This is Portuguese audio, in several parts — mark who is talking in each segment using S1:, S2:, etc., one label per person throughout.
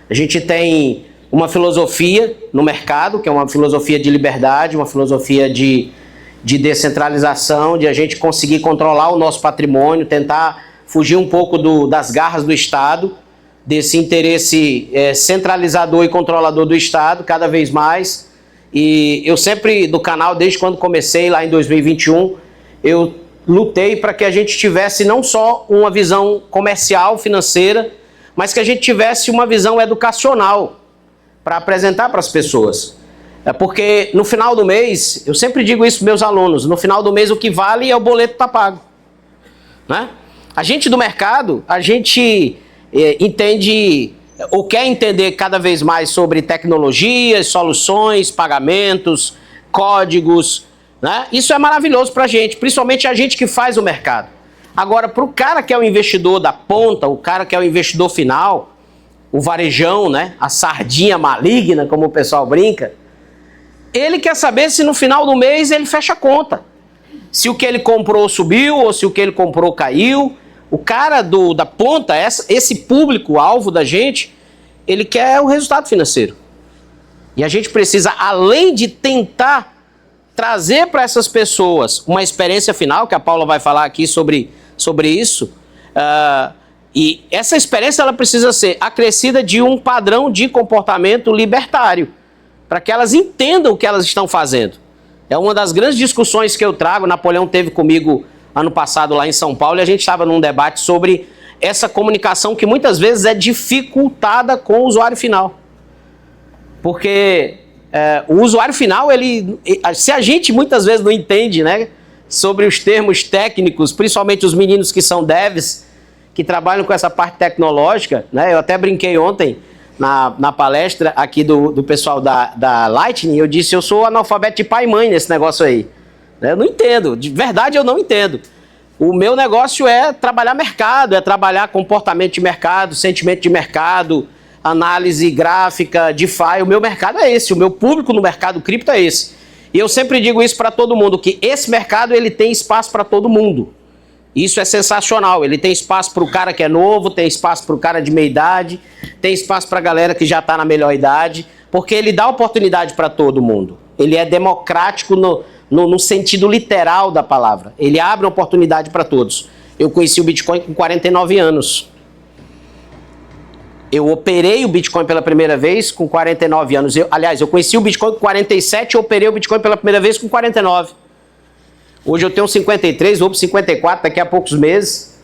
S1: A gente tem uma filosofia no mercado, que é uma filosofia de liberdade, uma filosofia de descentralização, de a gente conseguir controlar o nosso patrimônio, tentar fugir um pouco das garras do Estado, desse interesse centralizador e controlador do Estado, cada vez mais. E eu sempre, do canal, desde quando comecei, lá em 2021, eu lutei para que a gente tivesse não só uma visão comercial, financeira, mas que a gente tivesse uma visão educacional para apresentar para as pessoas. Porque no final do mês, eu sempre digo isso para meus alunos, no final do mês o que vale é o boleto que está pago. Né? A gente do mercado, a gente entende ou quer entender cada vez mais sobre tecnologias, soluções, pagamentos, códigos. Né? Isso é maravilhoso para a gente, principalmente a gente que faz o mercado. Agora, para o cara que é o investidor da ponta, o cara que é o investidor final, o varejão, né? A sardinha maligna, como o pessoal brinca, ele quer saber se no final do mês ele fecha a conta. Se o que ele comprou subiu ou se o que ele comprou caiu. O cara da ponta, esse público-alvo da gente, ele quer o resultado financeiro. E a gente precisa, além de tentar trazer para essas pessoas uma experiência final, que a Paula vai falar aqui sobre isso, e essa experiência ela precisa ser acrescida de um padrão de comportamento libertário, para que elas entendam o que elas estão fazendo. É uma das grandes discussões que eu trago. Napoleão teve comigo ano passado lá em São Paulo e a gente estava num debate sobre essa comunicação que muitas vezes é dificultada com o usuário final. Porque o usuário final, se a gente muitas vezes não entende, né, sobre os termos técnicos, principalmente os meninos que são devs, que trabalham com essa parte tecnológica, né, eu até brinquei ontem na palestra aqui do pessoal da Lightning, eu disse, eu sou analfabeto de pai e mãe nesse negócio aí. Eu não entendo, de verdade eu não entendo. O meu negócio é trabalhar mercado, é trabalhar comportamento de mercado, sentimento de mercado, análise gráfica, DeFi. O meu mercado é esse, o meu público no mercado cripto é esse. E eu sempre digo isso para todo mundo, que esse mercado ele tem espaço para todo mundo. Isso é sensacional, ele tem espaço para o cara que é novo, tem espaço para o cara de meia idade, tem espaço para a galera que já está na melhor idade, porque ele dá oportunidade para todo mundo. Ele é democrático no sentido literal da palavra. Ele abre oportunidade para todos. Eu conheci o Bitcoin com 49 anos. Eu operei o Bitcoin pela primeira vez com 49 anos. Eu conheci o Bitcoin com 47 e operei o Bitcoin pela primeira vez com 49. Hoje eu tenho 53, vou para 54 daqui a poucos meses.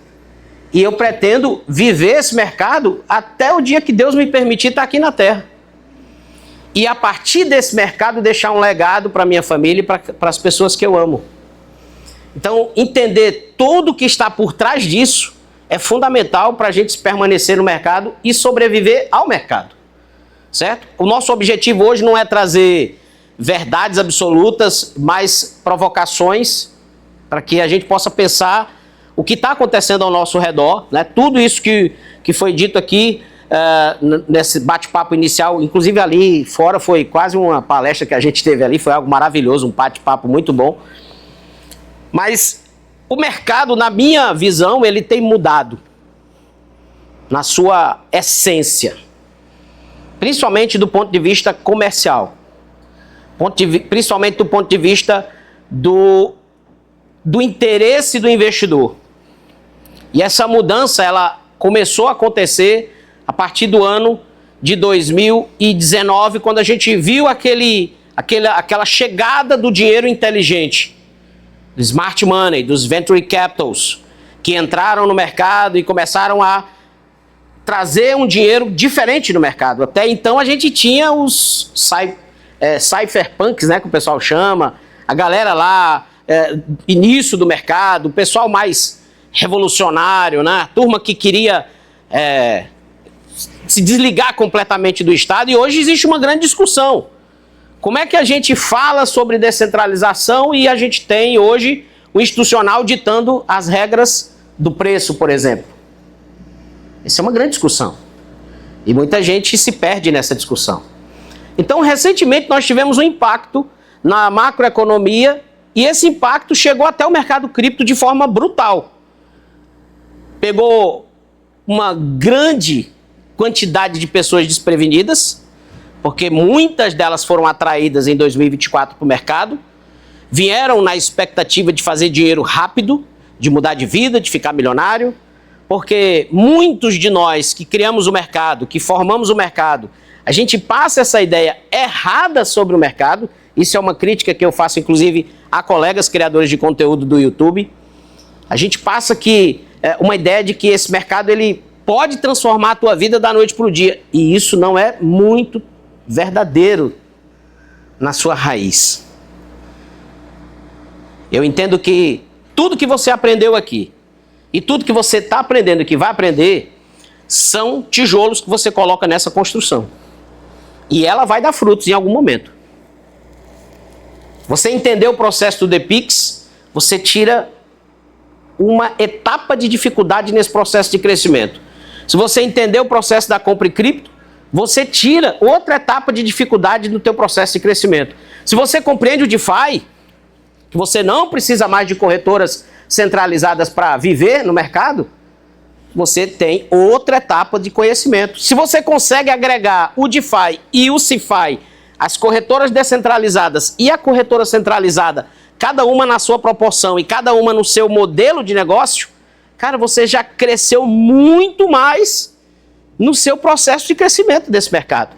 S1: E eu pretendo viver esse mercado até o dia que Deus me permitir estar aqui na Terra. E a partir desse mercado deixar um legado para minha família e para as pessoas que eu amo. Então, entender tudo que está por trás disso é fundamental para a gente permanecer no mercado e sobreviver ao mercado. Certo? O nosso objetivo hoje não é trazer verdades absolutas, mas provocações para que a gente possa pensar o que está acontecendo ao nosso redor, né? Tudo isso que foi dito aqui nesse bate-papo inicial, inclusive ali fora foi quase uma palestra que a gente teve ali, foi algo maravilhoso, um bate-papo muito bom. Mas o mercado, na minha visão, ele tem mudado na sua essência, principalmente do ponto de vista comercial. Principalmente do ponto de vista do interesse do investidor. E essa mudança ela começou a acontecer a partir do ano de 2019, quando a gente viu aquela chegada do dinheiro inteligente, do smart money, dos venture capitals, que entraram no mercado e começaram a trazer um dinheiro diferente no mercado. Até então a gente tinha os cypherpunks, né, que o pessoal chama, a galera lá, início do mercado, o pessoal mais revolucionário, né, a turma que queria se desligar completamente do Estado, e hoje existe uma grande discussão. Como é que a gente fala sobre descentralização e a gente tem hoje o institucional ditando as regras do preço, por exemplo? Essa é uma grande discussão. E muita gente se perde nessa discussão. Então, recentemente, nós tivemos um impacto na macroeconomia e esse impacto chegou até o mercado cripto de forma brutal. Pegou uma grande quantidade de pessoas desprevenidas, porque muitas delas foram atraídas em 2024 para o mercado, vieram na expectativa de fazer dinheiro rápido, de mudar de vida, de ficar milionário, porque muitos de nós que criamos o mercado, que formamos o mercado, a gente passa essa ideia errada sobre o mercado. Isso é uma crítica que eu faço, inclusive, a colegas criadores de conteúdo do YouTube. A gente passa uma ideia de que esse mercado ele pode transformar a tua vida da noite para o dia. E isso não é muito verdadeiro na sua raiz. Eu entendo que tudo que você aprendeu aqui e tudo que você está aprendendo e que vai aprender são tijolos que você coloca nessa construção. E ela vai dar frutos em algum momento. Você entendeu o processo do ThePix, você tira uma etapa de dificuldade nesse processo de crescimento. Se você entendeu o processo da compra em cripto, você tira outra etapa de dificuldade no teu processo de crescimento. Se você compreende o DeFi, que você não precisa mais de corretoras centralizadas para viver no mercado, você tem outra etapa de conhecimento. Se você consegue agregar o DeFi e o CeFi, as corretoras descentralizadas e a corretora centralizada, cada uma na sua proporção e cada uma no seu modelo de negócio, cara, você já cresceu muito mais no seu processo de crescimento desse mercado.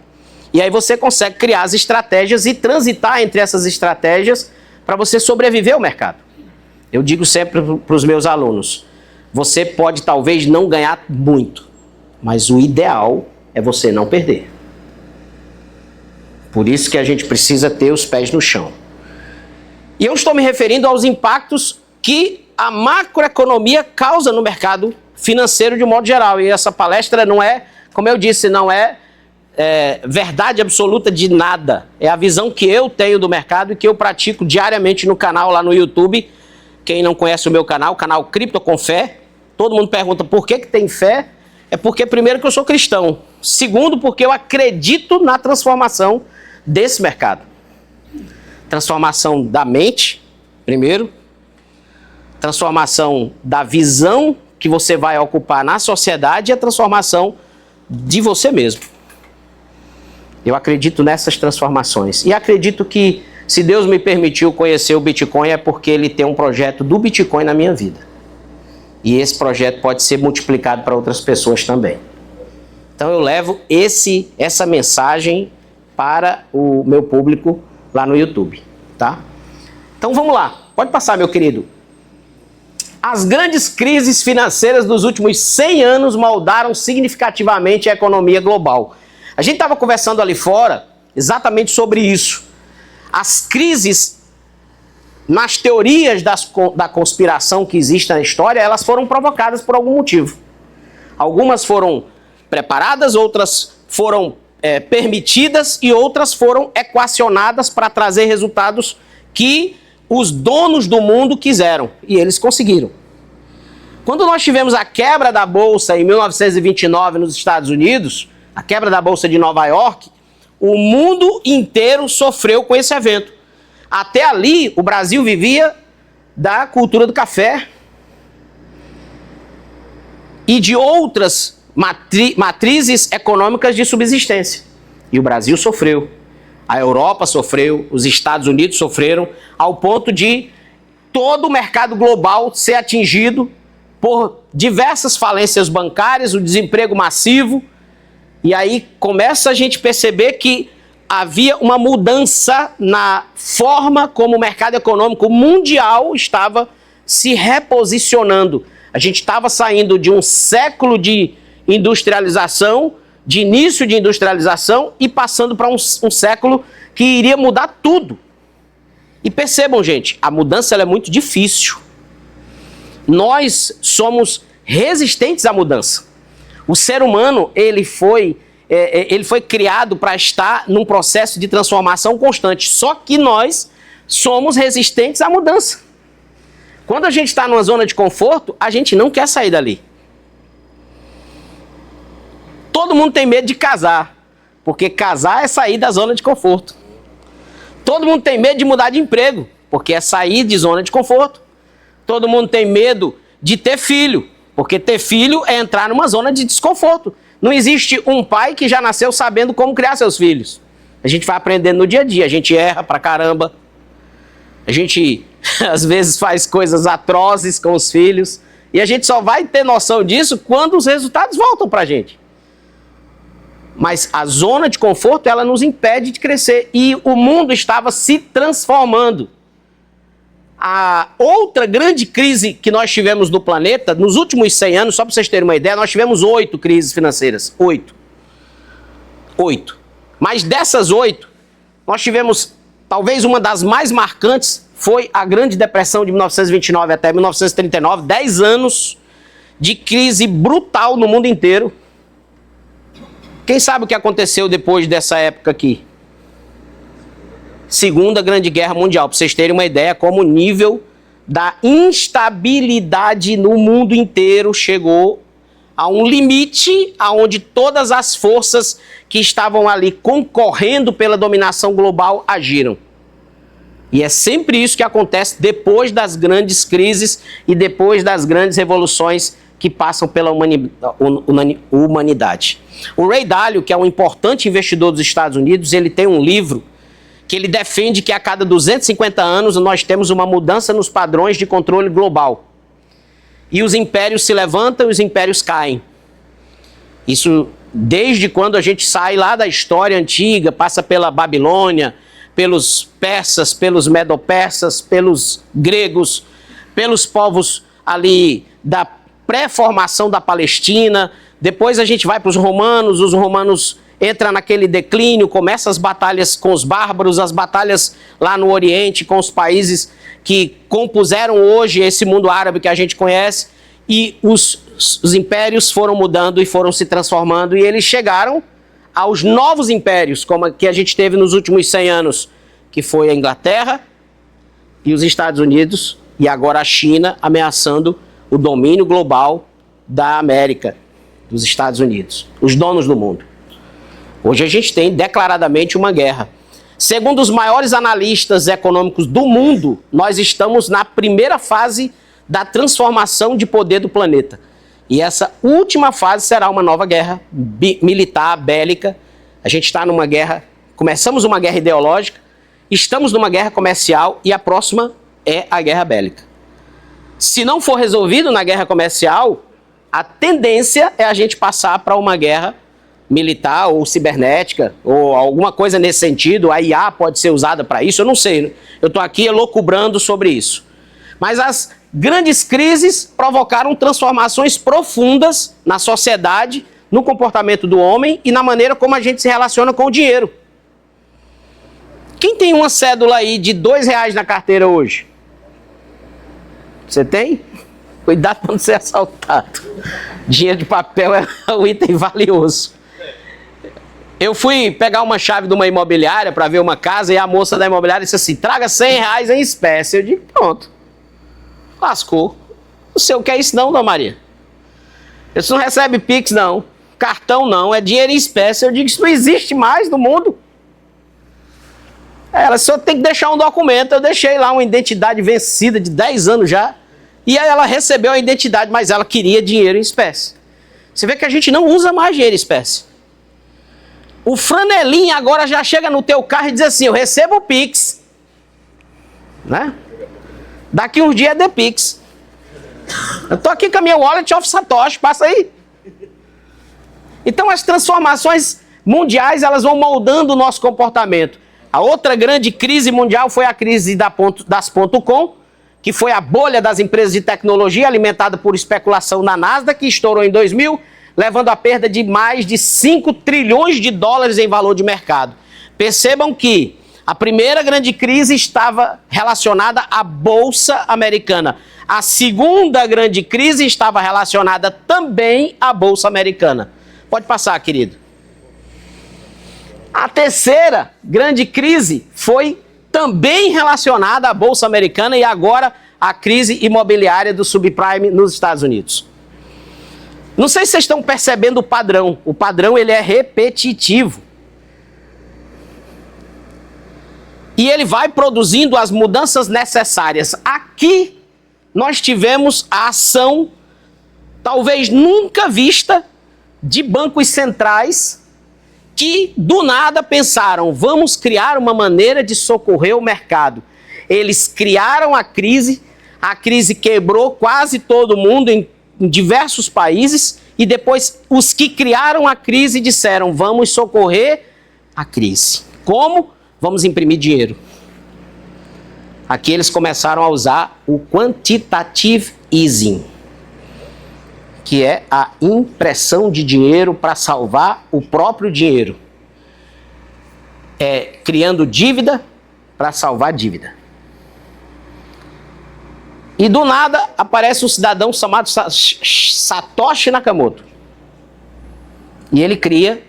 S1: E aí você consegue criar as estratégias e transitar entre essas estratégias para você sobreviver ao mercado. Eu digo sempre para os meus alunos, você pode talvez não ganhar muito, mas o ideal é você não perder. Por isso que a gente precisa ter os pés no chão. E eu estou me referindo aos impactos que a macroeconomia causa no mercado financeiro de um modo geral. E essa palestra não é, como eu disse, não é verdade absoluta de nada. É a visão que eu tenho do mercado e que eu pratico diariamente no canal lá no YouTube. Quem não conhece o meu canal, o canal Cripto com Fé, todo mundo pergunta por que tem fé. É porque, primeiro, que eu sou cristão. Segundo, porque eu acredito na transformação desse mercado. Transformação da mente, primeiro. Transformação da visão que você vai ocupar na sociedade e a transformação de você mesmo. Eu acredito nessas transformações. E acredito que, se Deus me permitiu conhecer o Bitcoin, é porque Ele tem um projeto do Bitcoin na minha vida. E esse projeto pode ser multiplicado para outras pessoas também. Então eu levo essa mensagem para o meu público lá no YouTube, tá? Então vamos lá. Pode passar, meu querido. As grandes crises financeiras dos últimos 100 anos moldaram significativamente a economia global. A gente estava conversando ali fora exatamente sobre isso. As crises, nas teorias da conspiração que existem na história, elas foram provocadas por algum motivo. Algumas foram preparadas, outras foram permitidas e outras foram equacionadas para trazer resultados que os donos do mundo quiseram. E eles conseguiram. Quando nós tivemos a quebra da Bolsa em 1929 nos Estados Unidos, a quebra da Bolsa de Nova York, o mundo inteiro sofreu com esse evento. Até ali, o Brasil vivia da cultura do café e de outras matrizes econômicas de subsistência. E o Brasil sofreu. A Europa sofreu, os Estados Unidos sofreram, ao ponto de todo o mercado global ser atingido por diversas falências bancárias, o desemprego massivo. E aí começa a gente perceber que havia uma mudança na forma como o mercado econômico mundial estava se reposicionando. A gente estava saindo de um século de industrialização, de início de industrialização, e passando para um século que iria mudar tudo. E percebam, gente, a mudança ela é muito difícil. Nós somos resistentes à mudança. O ser humano, ele foi criado para estar num processo de transformação constante. Só que nós somos resistentes à mudança. Quando a gente está numa zona de conforto, a gente não quer sair dali. Todo mundo tem medo de casar, porque casar é sair da zona de conforto. Todo mundo tem medo de mudar de emprego, porque é sair de zona de conforto. Todo mundo tem medo de ter filho, porque ter filho é entrar numa zona de desconforto. Não existe um pai que já nasceu sabendo como criar seus filhos. A gente vai aprendendo no dia a dia, a gente erra pra caramba. A gente, às vezes, faz coisas atrozes com os filhos. E a gente só vai ter noção disso quando os resultados voltam pra gente. Mas a zona de conforto, ela nos impede de crescer. E o mundo estava se transformando. A outra grande crise que nós tivemos no planeta, nos últimos 100 anos, só para vocês terem uma ideia, nós tivemos 8 crises financeiras. 8. Mas dessas 8, nós tivemos, talvez uma das mais marcantes, foi a Grande Depressão de 1929 até 1939, 10 anos de crise brutal no mundo inteiro. Quem sabe o que aconteceu depois dessa época aqui? Segunda Grande Guerra Mundial, para vocês terem uma ideia como o nível da instabilidade no mundo inteiro chegou a um limite aonde todas as forças que estavam ali concorrendo pela dominação global agiram. E é sempre isso que acontece depois das grandes crises e depois das grandes revoluções que passam pela humanidade. O Ray Dalio, que é um importante investidor dos Estados Unidos, ele tem um livro que ele defende que a cada 250 anos nós temos uma mudança nos padrões de controle global. E os impérios se levantam e os impérios caem. Isso desde quando a gente sai lá da história antiga, passa pela Babilônia, pelos persas, pelos medo-persas, pelos gregos, pelos povos ali da pré-formação da Palestina. Depois a gente vai para os romanos entra naquele declínio, começa as batalhas com os bárbaros, as batalhas lá no Oriente com os países que compuseram hoje esse mundo árabe que a gente conhece, e os impérios foram mudando e foram se transformando, e eles chegaram aos novos impérios, como que a gente teve nos últimos 100 anos, que foi a Inglaterra e os Estados Unidos, e agora a China ameaçando o domínio global da América, dos Estados Unidos, os donos do mundo. Hoje a gente tem declaradamente uma guerra. Segundo os maiores analistas econômicos do mundo, nós estamos na primeira fase da transformação de poder do planeta. E essa última fase será uma nova guerra militar, bélica. A gente está numa guerra, começamos uma guerra ideológica, estamos numa guerra comercial e a próxima é a guerra bélica. Se não for resolvido na guerra comercial, a tendência é a gente passar para uma guerra militar ou cibernética, ou alguma coisa nesse sentido. A IA pode ser usada para isso, eu não sei. Eu estou aqui elucubrando sobre isso. Mas as grandes crises provocaram transformações profundas na sociedade, no comportamento do homem e na maneira como a gente se relaciona com o dinheiro. Quem tem uma cédula aí de R$2 na carteira hoje? Você tem? Cuidado para não ser assaltado. Dinheiro de papel é um item valioso. Eu fui pegar uma chave de uma imobiliária para ver uma casa e a moça da imobiliária disse assim, traga R$100 em espécie. Eu digo, pronto. Lascou. O senhor quer isso não, dona Maria? Isso não recebe Pix não. Cartão não, é dinheiro em espécie. Eu digo, isso não existe mais no mundo. Ela só tem que deixar um documento. Eu deixei lá uma identidade vencida de 10 anos já. E aí ela recebeu a identidade, mas ela queria dinheiro em espécie. Você vê que a gente não usa mais dinheiro em espécie. O franelinha agora já chega no teu carro e diz assim, eu recebo o Pix. Né? Daqui uns dias é The Pix. Eu tô aqui com a minha wallet of Satoshi, passa aí. Então as transformações mundiais, elas vão moldando o nosso comportamento. A outra grande crise mundial foi a crise das .com, que foi a bolha das empresas de tecnologia alimentada por especulação na Nasdaq, que estourou em 2000, levando a perda de mais de 5 trilhões de dólares em valor de mercado. Percebam que a primeira grande crise estava relacionada à Bolsa Americana. A segunda grande crise estava relacionada também à Bolsa Americana. Pode passar, querido. A terceira grande crise foi também relacionada à Bolsa Americana e agora à crise imobiliária do subprime nos Estados Unidos. Não sei se vocês estão percebendo o padrão. O padrão, ele é repetitivo. E ele vai produzindo as mudanças necessárias. Aqui, nós tivemos a ação, talvez nunca vista, de bancos centrais que do nada pensaram, vamos criar uma maneira de socorrer o mercado. Eles criaram a crise quebrou quase todo mundo em diversos países e depois os que criaram a crise disseram, vamos socorrer a crise. Como? Vamos imprimir dinheiro. Aqui eles começaram a usar o quantitative easing, que é a impressão de dinheiro para salvar o próprio dinheiro. É criando dívida para salvar dívida. E do nada aparece um cidadão chamado Satoshi Nakamoto. E ele cria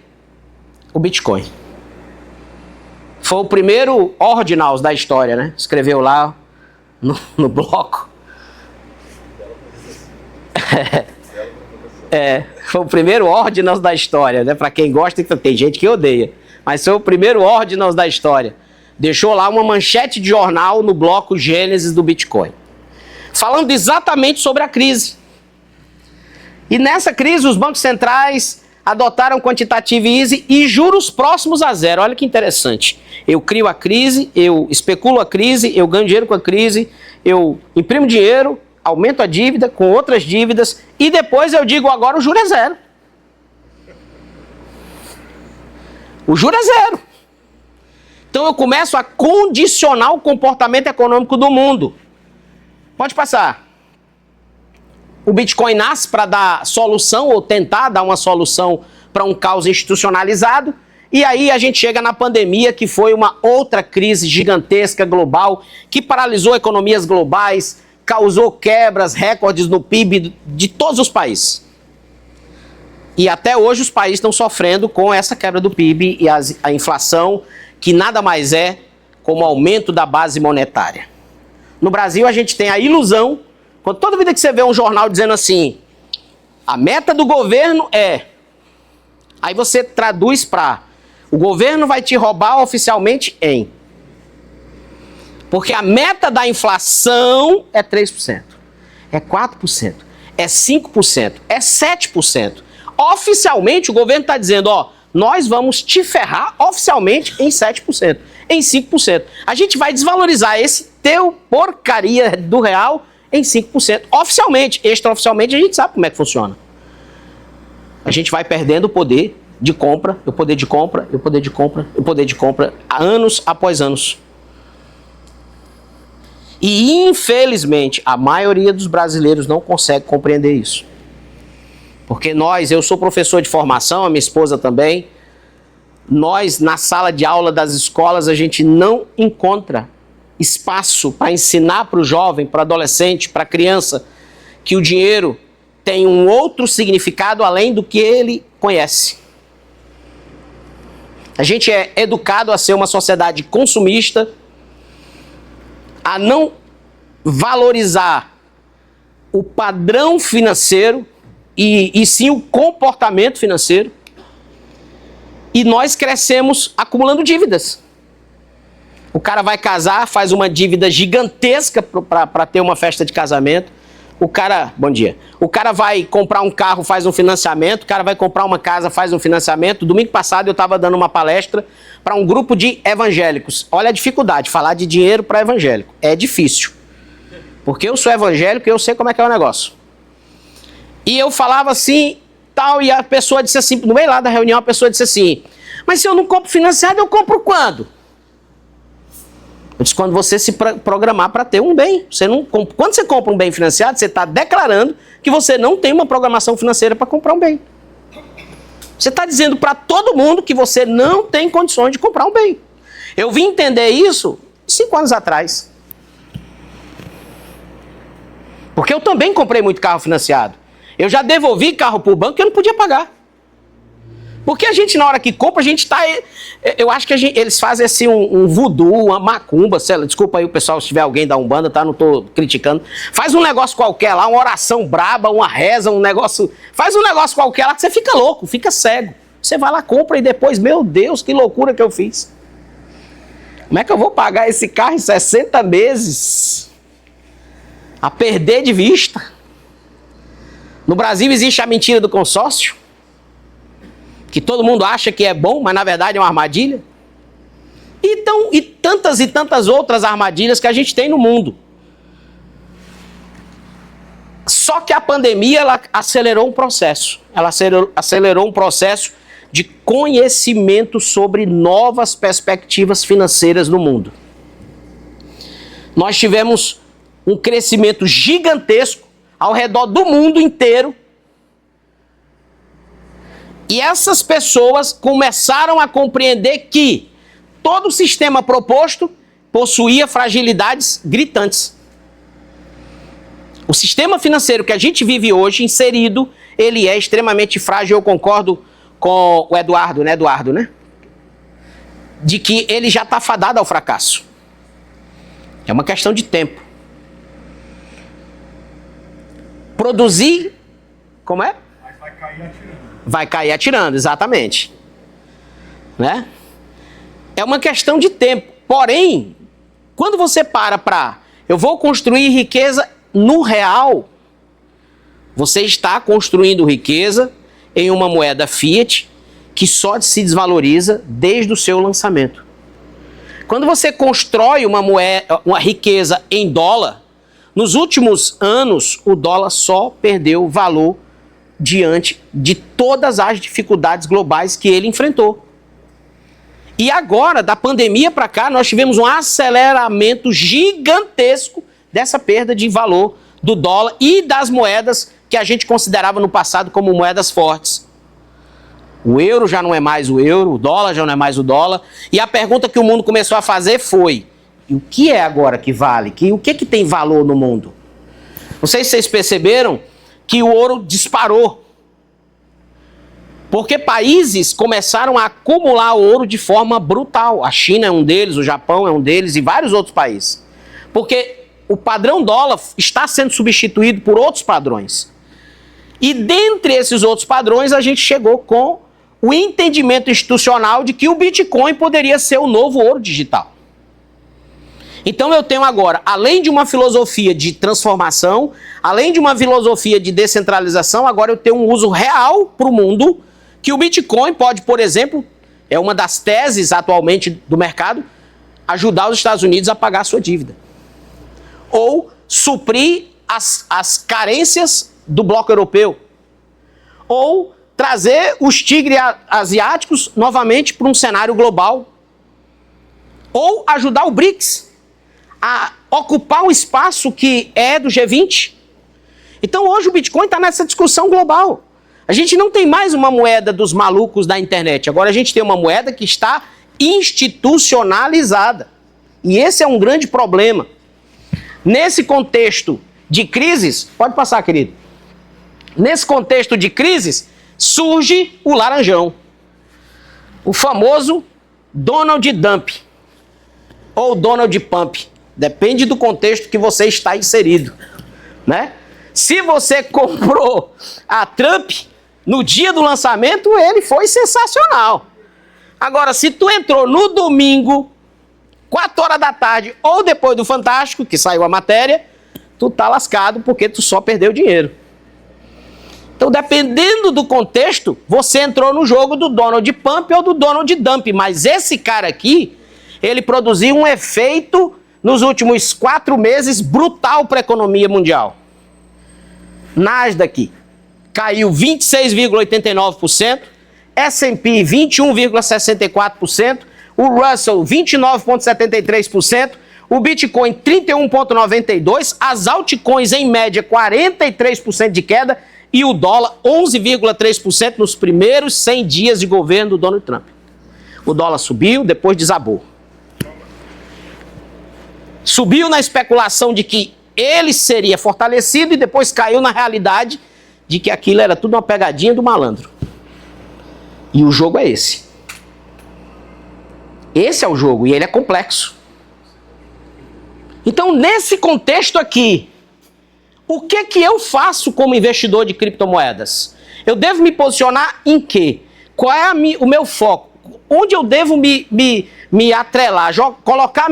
S1: o Bitcoin. Foi o primeiro ordinals da história, né? Escreveu lá no bloco. Foi o primeiro ordinals da história, né? Para quem gosta, tem gente que odeia. Mas foi o primeiro ordinals da história. Deixou lá uma manchete de jornal no bloco Gênesis do Bitcoin. Falando exatamente sobre a crise. E nessa crise, os bancos centrais adotaram quantitative easing e juros próximos a zero. Olha que interessante. Eu crio a crise, eu especulo a crise, eu ganho dinheiro com a crise, eu imprimo dinheiro, aumento a dívida com outras dívidas e depois eu digo agora o juro é zero. O juro é zero. Então eu começo a condicionar o comportamento econômico do mundo. Pode passar. O Bitcoin nasce para dar solução ou tentar dar uma solução para um caos institucionalizado. E aí a gente chega na pandemia, que foi uma outra crise gigantesca global, que paralisou economias globais, causou quebras, recordes no PIB de todos os países. E até hoje os países estão sofrendo com essa quebra do PIB e a inflação, que nada mais é como o aumento da base monetária. No Brasil a gente tem a ilusão, quando toda vida que você vê um jornal dizendo assim, a meta do governo é, aí você traduz para, o governo vai te roubar oficialmente em. Porque a meta da inflação é 3%, é 4%, é 5%, é 7%. Oficialmente o governo está dizendo, ó, nós vamos te ferrar oficialmente em 7%, em 5%. A gente vai desvalorizar esse teu porcaria do real em 5%. Oficialmente, extraoficialmente a gente sabe como é que funciona. A gente vai perdendo o poder de compra, o poder de compra, o poder de compra, o poder de compra, anos após anos. E infelizmente a maioria dos brasileiros não consegue compreender isso. Porque eu sou professor de formação, a minha esposa também, nós na sala de aula das escolas a gente não encontra espaço para ensinar para o jovem, para o adolescente, para a criança, que o dinheiro tem um outro significado além do que ele conhece. A gente é educado a ser uma sociedade consumista, a não valorizar o padrão financeiro e sim o comportamento financeiro. E nós crescemos acumulando dívidas. O cara vai casar, faz uma dívida gigantesca para ter uma festa de casamento. Bom dia. O cara vai comprar um carro, faz um financiamento. O cara vai comprar uma casa, faz um financiamento. Domingo passado eu estava dando uma palestra para um grupo de evangélicos. Olha a dificuldade, falar de dinheiro para evangélico. É difícil. Porque eu sou evangélico e eu sei como é que é o negócio. E eu falava assim, tal, e a pessoa disse assim, no meio lá da reunião, a pessoa disse assim, mas se eu não compro financiado, eu compro quando? Eu disse, quando você se programar para ter um bem. Quando você compra um bem financiado, você está declarando que você não tem uma programação financeira para comprar um bem. Você está dizendo para todo mundo que você não tem condições de comprar um bem. Eu vim entender isso 5 anos atrás. Porque eu também comprei muito carro financiado. Eu já devolvi carro para o banco que eu não podia pagar. Porque a gente, na hora que compra, a gente está... Eu acho que eles fazem assim um voodoo, uma macumba, sei lá, desculpa aí o pessoal se tiver alguém da Umbanda, tá? Não estou criticando. Faz um negócio qualquer lá, uma oração braba, uma reza, um negócio... Faz um negócio qualquer lá que você fica louco, fica cego. Você vai lá, compra e depois, meu Deus, que loucura que eu fiz. Como é que eu vou pagar esse carro em 60 meses? A perder de vista. No Brasil existe a mentira do consórcio. que todo mundo acha que é bom, mas na verdade é uma armadilha. Então, e tantas outras armadilhas que a gente tem no mundo. Só que a pandemia, ela acelerou um processo. Ela acelerou um processo de conhecimento sobre novas perspectivas financeiras no mundo. Nós tivemos um crescimento gigantesco ao redor do mundo inteiro. E essas pessoas começaram a compreender que todo o sistema proposto possuía fragilidades gritantes. O sistema financeiro que a gente vive hoje, inserido, ele é extremamente frágil. Eu concordo com o Eduardo, né? De que ele já está fadado ao fracasso. É uma questão de tempo. Produzir, como é?
S2: Mas vai cair atirando.
S1: Vai cair atirando, exatamente. Né? É uma questão de tempo. Porém, quando você para, eu vou construir riqueza no real, você está construindo riqueza em uma moeda fiat que só se desvaloriza desde o seu lançamento. Quando você constrói uma riqueza em dólar, nos últimos anos o dólar só perdeu valor diante de todas as dificuldades globais que ele enfrentou. E agora, da pandemia para cá, nós tivemos um aceleramento gigantesco dessa perda de valor do dólar e das moedas que a gente considerava no passado como moedas fortes. O euro já não é mais o euro, o dólar já não é mais o dólar. E a pergunta que o mundo começou a fazer foi: e o que é agora que vale? O que tem valor no mundo? Não sei se vocês perceberam que o ouro disparou. Porque países começaram a acumular ouro de forma brutal. A China é um deles, o Japão é um deles e vários outros países. Porque o padrão dólar está sendo substituído por outros padrões. E dentre esses outros padrões, a gente chegou com o entendimento institucional de que o Bitcoin poderia ser o novo ouro digital. Então eu tenho agora, além de uma filosofia de transformação, além de uma filosofia de descentralização, agora eu tenho um uso real para o mundo, que o Bitcoin pode, por exemplo, é uma das teses atualmente do mercado, ajudar os Estados Unidos a pagar a sua dívida. Ou suprir as carências do bloco europeu. Ou trazer os tigres asiáticos novamente para um cenário global. Ou ajudar o BRICS a ocupar um espaço que é do G20. Então hoje o Bitcoin está nessa discussão global. A gente não tem mais uma moeda dos malucos da internet. Agora a gente tem uma moeda que está institucionalizada. E esse é um grande problema. Nesse contexto de crises, pode passar, querido. Nesse contexto de crises, surge o laranjão. O famoso Donald Dump. Ou Donald Pump. Depende do contexto que você está inserido. Né? Se você comprou a Trump no dia do lançamento, ele foi sensacional. Agora, se tu entrou no domingo, 4 horas da tarde, ou depois do Fantástico, que saiu a matéria, tu tá lascado porque tu só perdeu dinheiro. Então, dependendo do contexto, você entrou no jogo do Donald Pump ou do Donald Dump. Mas esse cara aqui, ele produziu um efeito nos últimos 4 meses brutal para a economia mundial. Nasdaq caiu 26,89%, S&P 21,64%, o Russell 29,73%, o Bitcoin 31,92%, as altcoins em média 43% de queda e o dólar 11,3% nos primeiros 100 dias de governo do Donald Trump. O dólar subiu, depois desabou. Subiu na especulação de que ele seria fortalecido e depois caiu na realidade de que aquilo era tudo uma pegadinha do malandro. E o jogo é esse. Esse é o jogo e ele é complexo. Então, nesse contexto aqui, o que eu faço como investidor de criptomoedas? Eu devo me posicionar em quê? Qual é o meu foco? Onde eu devo me atrelar? Colocar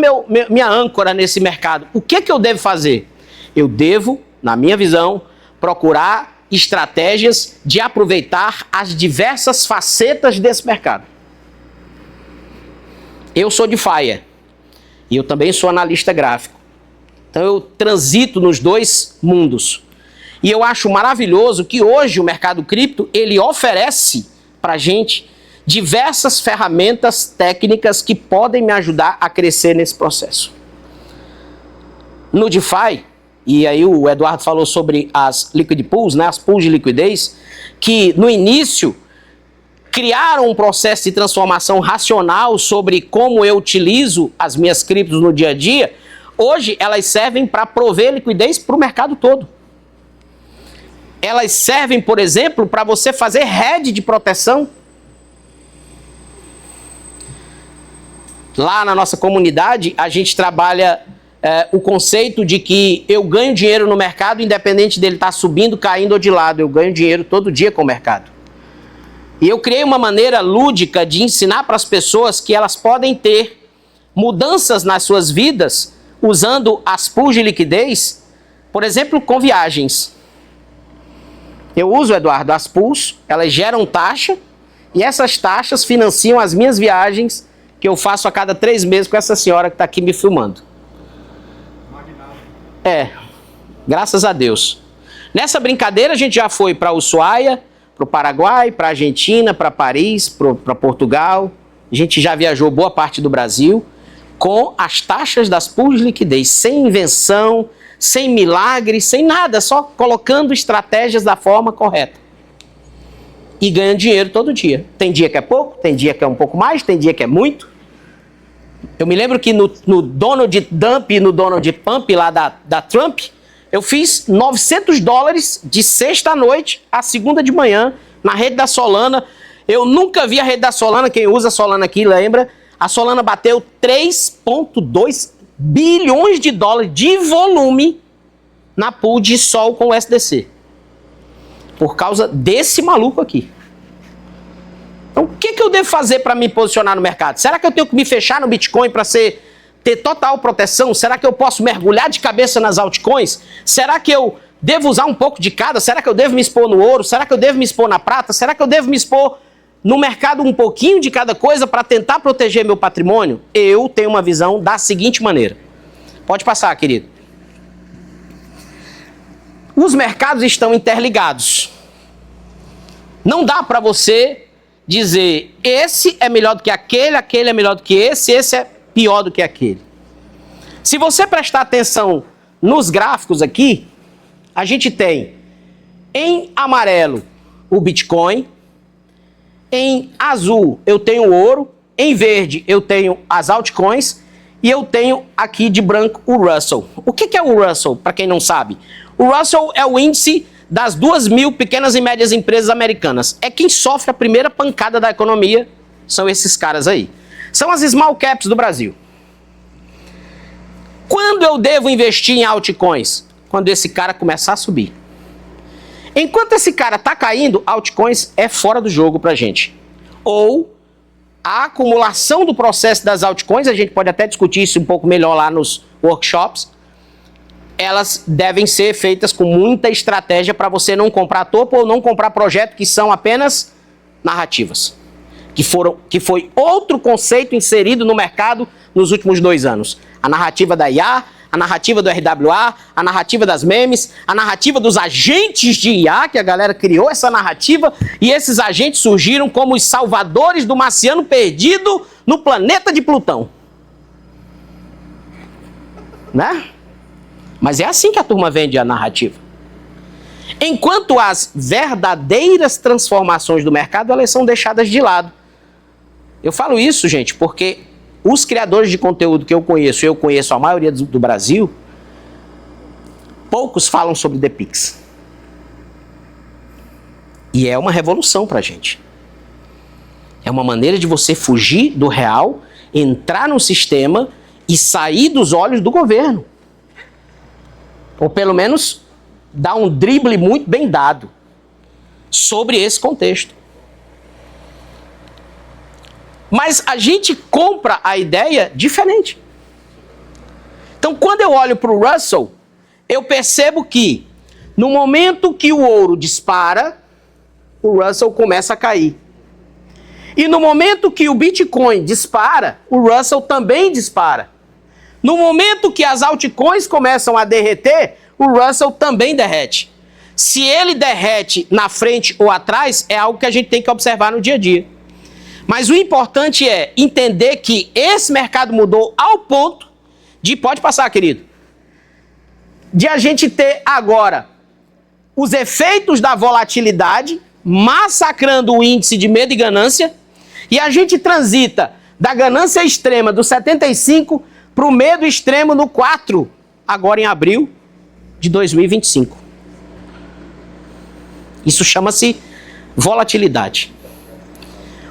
S1: minha âncora nesse mercado? O que eu devo fazer? Eu devo, na minha visão, procurar estratégias de aproveitar as diversas facetas desse mercado. Eu sou de FIRE e eu também sou analista gráfico. Então eu transito nos dois mundos. E eu acho maravilhoso que hoje o mercado cripto, ele oferece para a gente diversas ferramentas técnicas que podem me ajudar a crescer nesse processo. No DeFi, e aí o Eduardo falou sobre as liquid pools, né, as pools de liquidez, que no início criaram um processo de transformação racional sobre como eu utilizo as minhas criptos no dia a dia. Hoje elas servem para prover liquidez para o mercado todo. Elas servem, por exemplo, para você fazer hedge de proteção. Lá na nossa comunidade, a gente trabalha o conceito de que eu ganho dinheiro no mercado, independente dele estar subindo, caindo ou de lado. Eu ganho dinheiro todo dia com o mercado. E eu criei uma maneira lúdica de ensinar para as pessoas que elas podem ter mudanças nas suas vidas usando as pools de liquidez, por exemplo, com viagens. Eu uso, Eduardo, as pools, elas geram taxa e essas taxas financiam as minhas viagens que eu faço a cada 3 meses com essa senhora que está aqui me filmando. Graças a Deus. Nessa brincadeira a gente já foi para Ushuaia, para o Paraguai, para a Argentina, para Paris, para Portugal. A gente já viajou boa parte do Brasil com as taxas das pools de liquidez, sem invenção, sem milagre, sem nada, só colocando estratégias da forma correta. E ganhando dinheiro todo dia. Tem dia que é pouco, tem dia que é um pouco mais, tem dia que é muito. Eu me lembro que no Donald Dump e no Donald Pump lá da Trump, eu fiz $900 de sexta à noite a segunda de manhã na rede da Solana. Eu nunca vi a rede da Solana, quem usa a Solana aqui lembra. A Solana bateu 3,2 bilhões de dólares de volume na pool de Sol com o SDC. Por causa desse maluco aqui. Então, o que eu devo fazer para me posicionar no mercado? Será que eu tenho que me fechar no Bitcoin para ter total proteção? Será que eu posso mergulhar de cabeça nas altcoins? Será que eu devo usar um pouco de cada? Será que eu devo me expor no ouro? Será que eu devo me expor na prata? Será que eu devo me expor no mercado um pouquinho de cada coisa para tentar proteger meu patrimônio? Eu tenho uma visão da seguinte maneira. Pode passar, querido. Os mercados estão interligados. Não dá para você dizer esse é melhor do que aquele, aquele é melhor do que esse é pior do que aquele. Se você prestar atenção nos gráficos aqui, a gente tem em amarelo o Bitcoin, em azul eu tenho o ouro, em verde eu tenho as altcoins e eu tenho aqui de branco o Russell. O que é o Russell, para quem não sabe? O Russell é o índice das 2.000 pequenas e médias empresas americanas. É quem sofre a primeira pancada da economia, são esses caras aí. São as small caps do Brasil. Quando eu devo investir em altcoins? Quando esse cara começar a subir. Enquanto esse cara está caindo, altcoins é fora do jogo pra gente. Ou a acumulação do processo das altcoins, a gente pode até discutir isso um pouco melhor lá nos workshops, elas devem ser feitas com muita estratégia para você não comprar topo ou não comprar projetos que são apenas narrativas. Que foi outro conceito inserido no mercado nos últimos 2 anos. A narrativa da IA, a narrativa do RWA, a narrativa das memes, a narrativa dos agentes de IA, que a galera criou essa narrativa, e esses agentes surgiram como os salvadores do marciano perdido no planeta de Plutão. Né? Mas é assim que a turma vende a narrativa. Enquanto as verdadeiras transformações do mercado, elas são deixadas de lado. Eu falo isso, gente, porque os criadores de conteúdo que eu conheço a maioria do Brasil, poucos falam sobre The Pix. E é uma revolução pra gente. É uma maneira de você fugir do real, entrar no sistema e sair dos olhos do governo. Ou pelo menos dar um drible muito bem dado sobre esse contexto. Mas a gente compra a ideia diferente. Então, quando eu olho para o Russell, eu percebo que No momento que o ouro dispara, o Russell começa a cair. E no momento que o Bitcoin dispara, o Russell também dispara. No momento que as altcoins começam a derreter, o Russell também derrete. Se ele derrete na frente ou atrás, é algo que a gente tem que observar no dia a dia. Mas o importante é entender que esse mercado mudou ao ponto de, pode passar, querido, de a gente ter agora os efeitos da volatilidade massacrando o índice de medo e ganância, e a gente transita da ganância extrema do 75 para o medo extremo no 4, agora em abril de 2025. Isso chama-se volatilidade.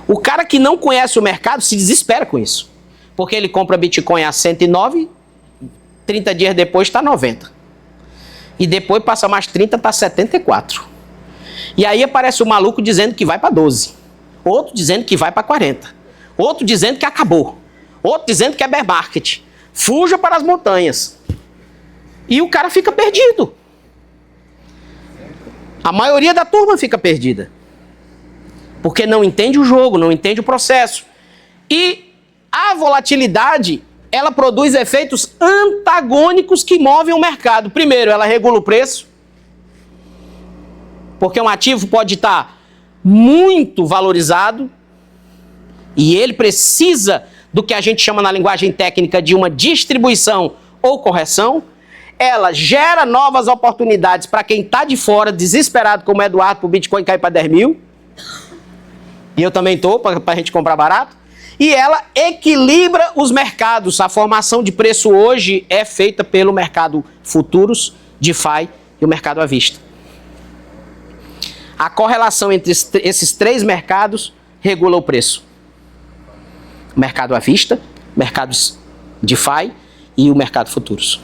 S1: O cara que não conhece o mercado se desespera com isso, porque ele compra Bitcoin a 109, 30 dias depois está 90. E depois passa mais 30, está 74. E aí aparece o maluco dizendo que vai para 12. Outro dizendo que vai para 40. Outro dizendo que acabou. Outro dizendo que é bear market. Fuja para as montanhas. E o cara fica perdido. A maioria da turma fica perdida. Porque não entende o jogo, não entende o processo. E a volatilidade, ela produz efeitos antagônicos que movem o mercado. Primeiro, ela regula o preço. Porque um ativo pode estar muito valorizado e ele precisa do que a gente chama na linguagem técnica de uma distribuição ou correção. Ela gera novas oportunidades para quem está de fora, desesperado como o Eduardo, para o Bitcoin cair para 10 mil. E eu também estou, para a gente comprar barato. E ela equilibra os mercados. A formação de preço hoje é feita pelo mercado futuros, DeFi e o mercado à vista. A correlação entre esses três mercados regula o preço. O mercado à vista, mercados DeFi e o mercado futuros.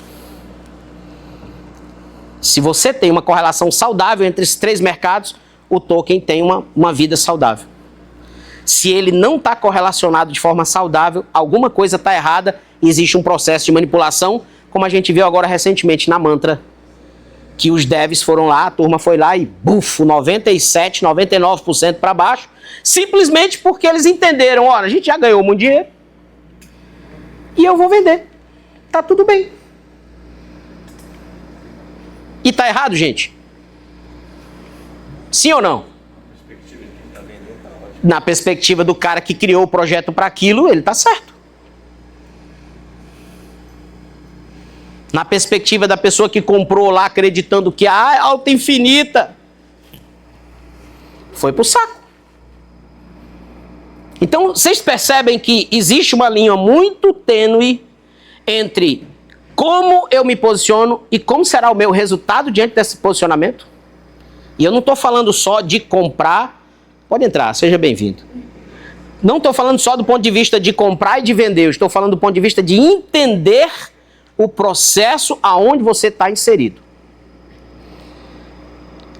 S1: Se você tem uma correlação saudável entre esses três mercados, o token tem uma vida saudável. Se ele não está correlacionado de forma saudável, alguma coisa está errada e existe um processo de manipulação, como a gente viu agora recentemente na Mantra, que os devs foram lá, a turma foi lá e bufo, 97%, 99% para baixo, simplesmente porque eles entenderam, olha, a gente já ganhou muito dinheiro e eu vou vender. Tá tudo bem. E tá errado, gente? Sim ou não? Na perspectiva do cara que criou o projeto para aquilo, ele tá certo. Na perspectiva da pessoa que comprou lá acreditando que é alta infinita, foi pro saco. Então, vocês percebem que existe uma linha muito tênue entre como eu me posiciono e como será o meu resultado diante desse posicionamento? E eu não estou falando só de comprar. Pode entrar, seja bem-vindo. Não estou falando só do ponto de vista de comprar e de vender. Eu estou falando do ponto de vista de entender o processo aonde você está inserido.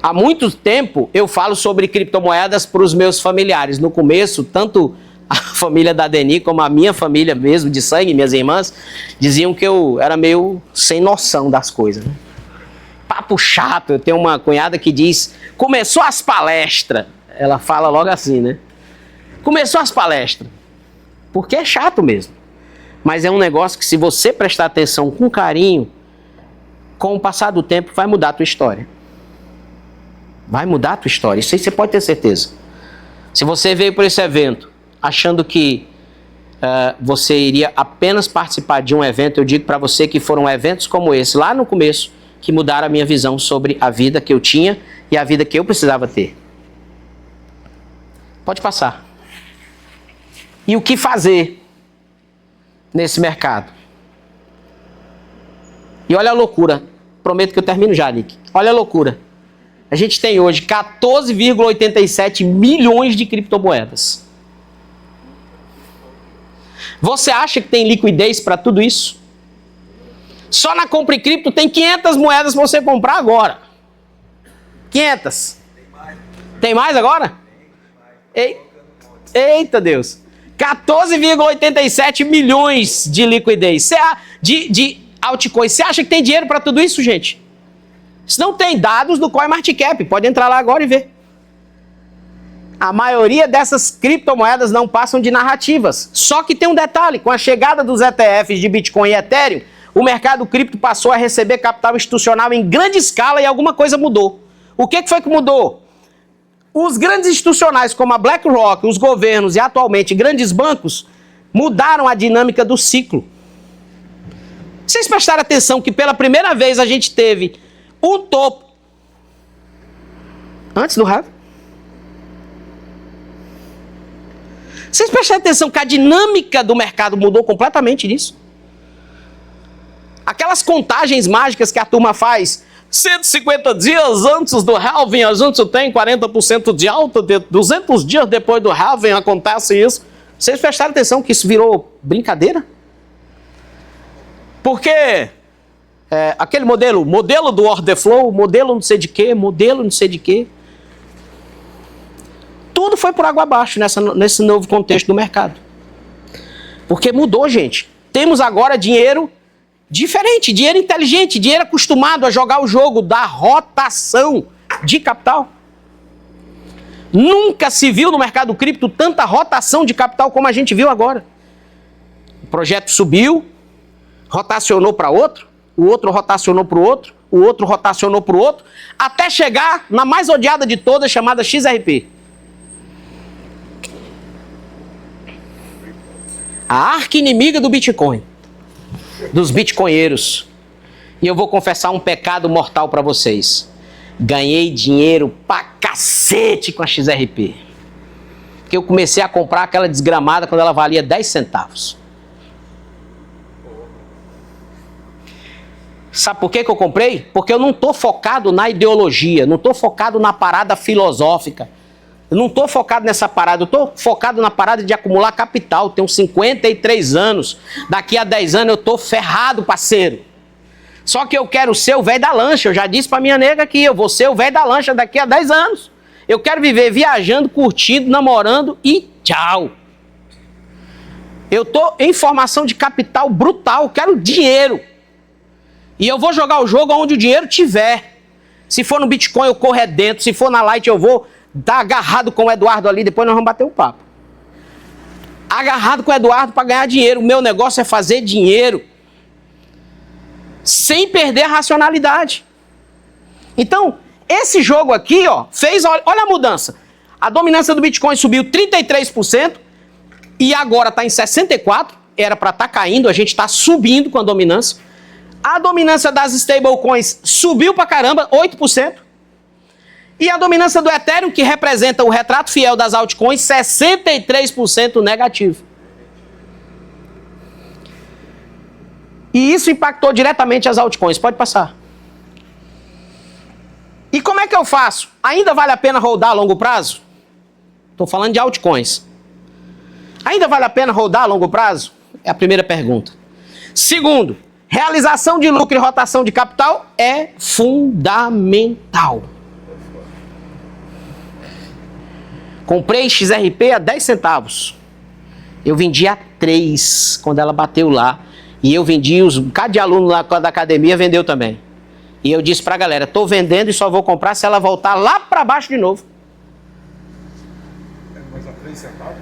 S1: Há muito tempo eu falo sobre criptomoedas para os meus familiares. No começo, tanto a família da Deni como a minha família mesmo, de sangue, minhas irmãs, diziam que eu era meio sem noção das coisas. Né? Papo chato. Eu tenho uma cunhada que diz, começou as palestras. Ela fala logo assim, né? Começou as palestras. Porque é chato mesmo. Mas é um negócio que, se você prestar atenção com carinho, com o passar do tempo, vai mudar a tua história. Vai mudar a tua história. Isso aí você pode ter certeza. Se você veio por esse evento achando que você iria apenas participar de um evento, eu digo para você que foram eventos como esse, lá no começo, que mudaram a minha visão sobre a vida que eu tinha e a vida que eu precisava ter. Pode passar. E o que fazer nesse mercado? E olha a loucura. Prometo que eu termino já, Nick. Olha a loucura. A gente tem hoje 14,87 milhões de criptomoedas. Você acha que tem liquidez para tudo isso? Só na compra em cripto tem 500 moedas para você comprar agora. 500. Tem mais agora? Eita Deus. 14,87 milhões de liquidez. De altcoins. Você acha que tem dinheiro para tudo isso, gente? Se não tem dados do CoinMarketCap, pode entrar lá agora e ver. A maioria dessas criptomoedas não passam de narrativas. Só que tem um detalhe, com a chegada dos ETFs de Bitcoin e Ethereum, o mercado cripto passou a receber capital institucional em grande escala e alguma coisa mudou. O que foi que mudou? Os grandes institucionais como a BlackRock, os governos e atualmente grandes bancos mudaram a dinâmica do ciclo. Vocês prestaram atenção que pela primeira vez a gente teve um topo antes do halving? Vocês prestaram atenção que a dinâmica do mercado mudou completamente nisso? Aquelas contagens mágicas que a turma faz 150 dias antes do halving, a gente tem 40% de alta, 200 dias depois do halving acontece isso. Vocês prestaram atenção que isso virou brincadeira? Porque aquele modelo do order flow, modelo não sei de quê, modelo não sei de quê, tudo foi por água abaixo nesse novo contexto do mercado. Porque mudou, gente. Temos agora dinheiro diferente, dinheiro inteligente, dinheiro acostumado a jogar o jogo da rotação de capital. Nunca se viu no mercado cripto tanta rotação de capital como a gente viu agora. O projeto subiu, rotacionou para outro, o outro rotacionou para o outro, o outro rotacionou para o outro, até chegar na mais odiada de todas, chamada XRP. A arqui-inimiga do Bitcoin, dos bitcoinheiros. E eu vou confessar um pecado mortal para vocês. Ganhei dinheiro pra cacete com a XRP. Porque eu comecei a comprar aquela desgramada quando ela valia 10 centavos. Sabe por que eu comprei? Porque eu não estou focado na ideologia, não estou focado na parada filosófica. Eu não estou focado nessa parada, eu estou focado na parada de acumular capital. Tenho 53 anos, daqui a 10 anos eu estou ferrado, parceiro. Só que eu quero ser o velho da lancha, eu já disse para minha nega aqui, eu vou ser o velho da lancha daqui a 10 anos. Eu quero viver viajando, curtindo, namorando e tchau. Eu estou em formação de capital brutal, eu quero dinheiro. E eu vou jogar o jogo onde o dinheiro tiver. Se for no Bitcoin eu corro dentro, se for na Light eu vou dar agarrado com o Eduardo ali, depois nós vamos bater um papo. Agarrado com o Eduardo para ganhar dinheiro. O meu negócio é fazer dinheiro sem perder a racionalidade. Então, esse jogo aqui, ó, olha a mudança. A dominância do Bitcoin subiu 33% e agora está em 64%. Era para estar caindo, a gente está subindo com a dominância. A dominância das stablecoins subiu para caramba, 8%. E a dominância do Ethereum, que representa o retrato fiel das altcoins, 63% negativo. E isso impactou diretamente as altcoins. Pode passar. E como é que eu faço? Ainda vale a pena holdar a longo prazo? Estou falando de altcoins. Ainda vale a pena holdar a longo prazo? É a primeira pergunta. Segundo, realização de lucro e rotação de capital é fundamental. Comprei XRP a 10 centavos. Eu vendi a 3 quando ela bateu lá. E eu vendi, cada de aluno lá da academia vendeu também. E eu disse pra galera, tô vendendo e só vou comprar se ela voltar lá pra baixo de novo.
S2: Mas a 3 centavos?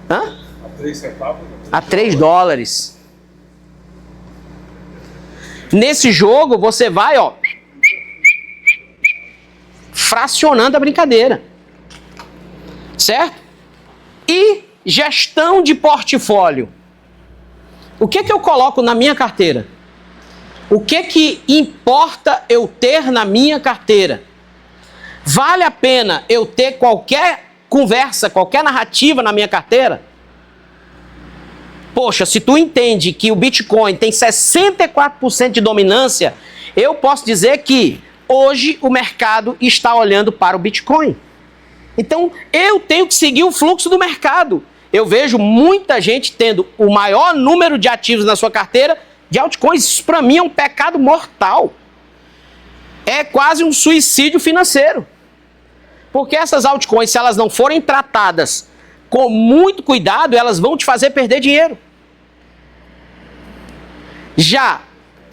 S1: Hã?
S2: A 3 centavos?
S1: A 3 dólares. Nesse jogo você vai, ó, fracionando a brincadeira. Certo? E gestão de portfólio. O que eu coloco na minha carteira? O que importa eu ter na minha carteira? Vale a pena eu ter qualquer conversa, qualquer narrativa na minha carteira? Poxa, se tu entende que o Bitcoin tem 64% de dominância, eu posso dizer que hoje o mercado está olhando para o Bitcoin. Então, eu tenho que seguir o fluxo do mercado. Eu vejo muita gente tendo o maior número de ativos na sua carteira de altcoins. Isso, para mim, é um pecado mortal. É quase um suicídio financeiro. Porque essas altcoins, se elas não forem tratadas com muito cuidado, elas vão te fazer perder dinheiro. Já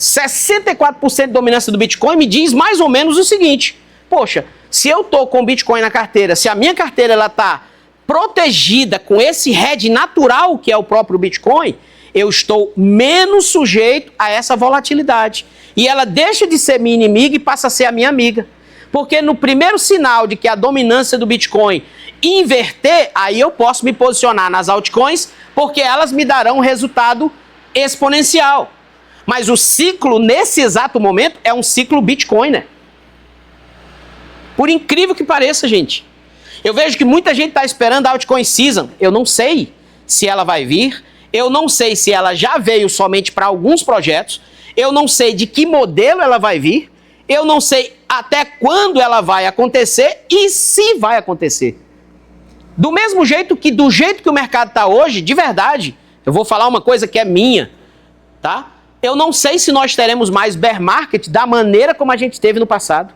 S1: 64% de dominância do Bitcoin me diz mais ou menos o seguinte: poxa, se eu estou com Bitcoin na carteira, se a minha carteira está protegida com esse hedge natural que é o próprio Bitcoin, eu estou menos sujeito a essa volatilidade. E ela deixa de ser minha inimiga e passa a ser a minha amiga. Porque no primeiro sinal de que a dominância do Bitcoin inverter, aí eu posso me posicionar nas altcoins, porque elas me darão um resultado exponencial. Mas o ciclo, nesse exato momento, é um ciclo Bitcoin, né? Por incrível que pareça, gente. Eu vejo que muita gente está esperando a altcoin season. Eu não sei se ela vai vir. Eu não sei se ela já veio somente para alguns projetos. Eu não sei de que modelo ela vai vir. Eu não sei até quando ela vai acontecer e se vai acontecer. Do mesmo jeito que o mercado está hoje, de verdade, eu vou falar uma coisa que é minha, tá? Eu não sei se nós teremos mais bear market da maneira como a gente teve no passado.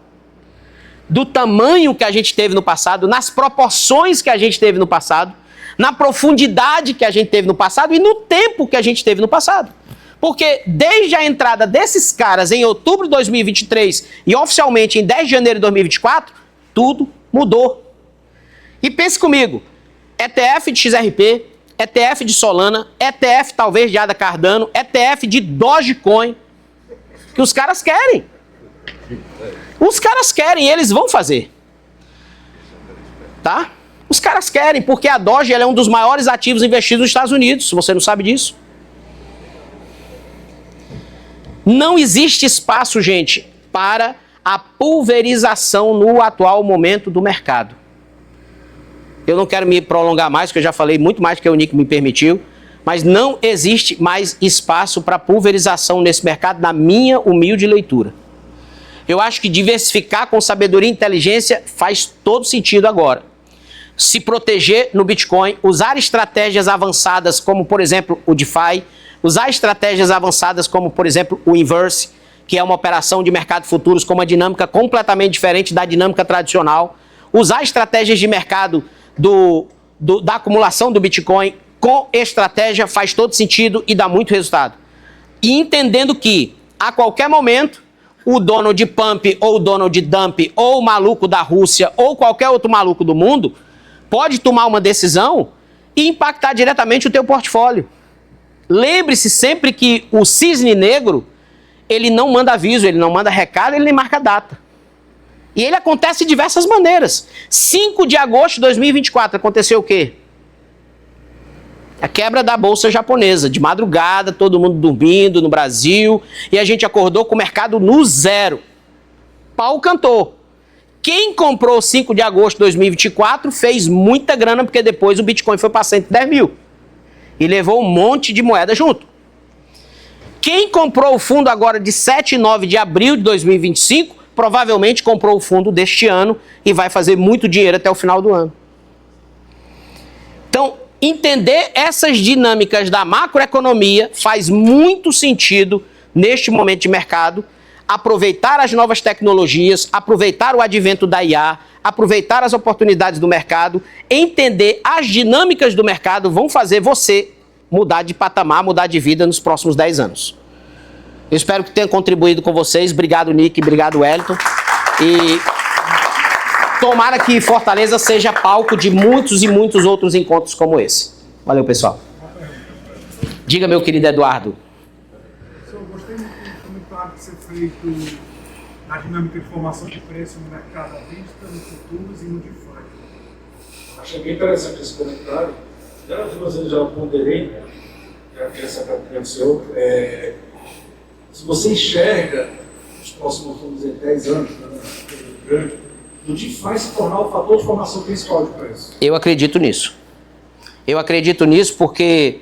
S1: Do tamanho que a gente teve no passado, nas proporções que a gente teve no passado, na profundidade que a gente teve no passado e no tempo que a gente teve no passado. Porque desde a entrada desses caras em outubro de 2023 e oficialmente em 10 de janeiro de 2024, tudo mudou. E pense comigo, ETF de XRP, ETF de Solana, ETF talvez de ADA Cardano, ETF de Dogecoin, que os caras querem. Os caras querem e eles vão fazer. Tá? Os caras querem, porque a Doge ela é um dos maiores ativos investidos nos Estados Unidos, se você não sabe disso. Não existe espaço, gente, para a pulverização no atual momento do mercado. Eu não quero me prolongar mais, porque eu já falei muito mais do que o Nick me permitiu, mas não existe mais espaço para pulverização nesse mercado, na minha humilde leitura. Eu acho que diversificar com sabedoria e inteligência faz todo sentido agora. Se proteger no Bitcoin, usar estratégias avançadas como, por exemplo, o DeFi, usar estratégias avançadas como, por exemplo, o Inverse, que é uma operação de mercado futuros com uma dinâmica completamente diferente da dinâmica tradicional, usar estratégias de mercado da acumulação do Bitcoin com estratégia faz todo sentido e dá muito resultado. E entendendo que, a qualquer momento, o Donald Pump ou o Donald Dump ou o maluco da Rússia ou qualquer outro maluco do mundo pode tomar uma decisão e impactar diretamente o teu portfólio. Lembre-se sempre que o cisne negro, ele não manda aviso, ele não manda recado, ele nem marca data. E ele acontece de diversas maneiras. 5 de agosto de 2024 aconteceu o quê? A quebra da bolsa japonesa, de madrugada, todo mundo dormindo no Brasil, e a gente acordou com o mercado no zero. Pau cantou. Quem comprou 5 de agosto de 2024 fez muita grana, porque depois o Bitcoin foi para 110 mil. E levou um monte de moeda junto. Quem comprou o fundo agora de 7 e 9 de abril de 2025, provavelmente comprou o fundo deste ano e vai fazer muito dinheiro até o final do ano. Então, entender essas dinâmicas da macroeconomia faz muito sentido neste momento de mercado. Aproveitar as novas tecnologias, aproveitar o advento da IA, aproveitar as oportunidades do mercado, entender as dinâmicas do mercado vão fazer você mudar de patamar, mudar de vida nos próximos 10 anos. Eu espero que tenha contribuído com vocês. Obrigado, Nick. Obrigado, Wellington. E tomara que Fortaleza seja palco de muitos e muitos outros encontros como esse. Valeu, pessoal. Diga, meu querido Eduardo.
S2: Eu gostei muito do comentário que você fez da dinâmica de formação de preço no mercado à vista, no futuros e no DeFi.
S3: Achei bem interessante esse comentário. Já já ponderei, já que essa aconteceu. Se você enxerga os próximos, vamos dizer, 10 anos, o DeFi se tornar o fator de formação principal de preço.
S1: Eu acredito nisso. Eu acredito nisso porque,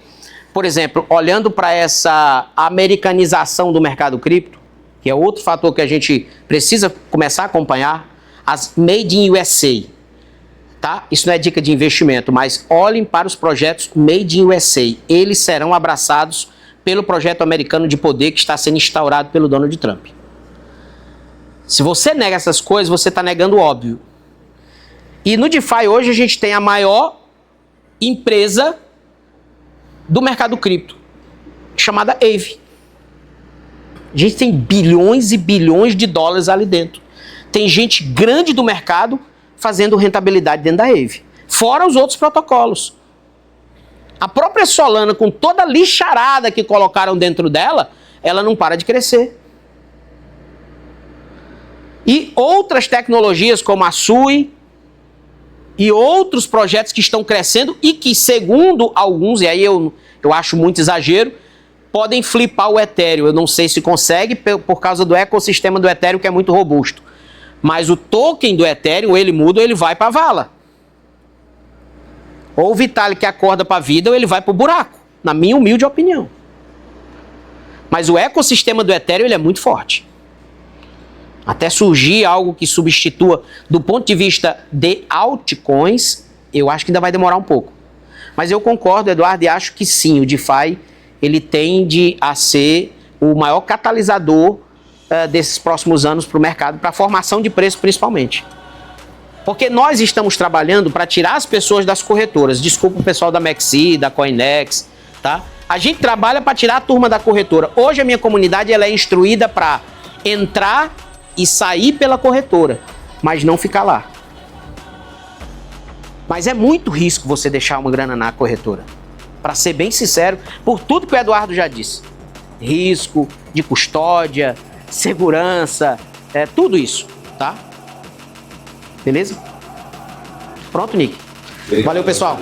S1: por exemplo, olhando para essa americanização do mercado cripto, que é outro fator que a gente precisa começar a acompanhar, as Made in USA. Tá? Isso não é dica de investimento, mas olhem para os projetos Made in USA. Eles serão abraçados pelo projeto americano de poder que está sendo instaurado pelo Donald Trump. Se você nega essas coisas, você está negando o óbvio. E no DeFi hoje a gente tem a maior empresa do mercado cripto, chamada Aave. A gente tem bilhões e bilhões de dólares ali dentro. Tem gente grande do mercado fazendo rentabilidade dentro da Aave. Fora os outros protocolos. A própria Solana, com toda a lixarada que colocaram dentro dela, ela não para de crescer. E outras tecnologias como a SUI e outros projetos que estão crescendo e que, segundo alguns, e aí eu acho muito exagero, podem flipar o Ethereum. Eu não sei se consegue por causa do ecossistema do Ethereum, que é muito robusto. Mas o token do Ethereum, ele muda ou ele vai para a vala. Ou o Vitalik acorda para a vida ou ele vai para o buraco, na minha humilde opinião. Mas o ecossistema do Ethereum ele é muito forte. Até surgir algo que substitua, do ponto de vista de altcoins, eu acho que ainda vai demorar um pouco. Mas eu concordo, Eduardo, e acho que sim, o DeFi ele tende a ser o maior catalisador desses próximos anos para o mercado, para a formação de preço principalmente. Porque nós estamos trabalhando para tirar as pessoas das corretoras. Desculpa o pessoal da Maxi, da Coinex, tá? A gente trabalha para tirar a turma da corretora. Hoje a minha comunidade ela é instruída para entrar e sair pela corretora, mas não ficar lá. Mas é muito risco você deixar uma grana na corretora. Para ser bem sincero, por tudo que o Eduardo já disse. Risco de custódia, segurança, tudo isso, tá? Beleza? Pronto, Nick. Valeu, pessoal.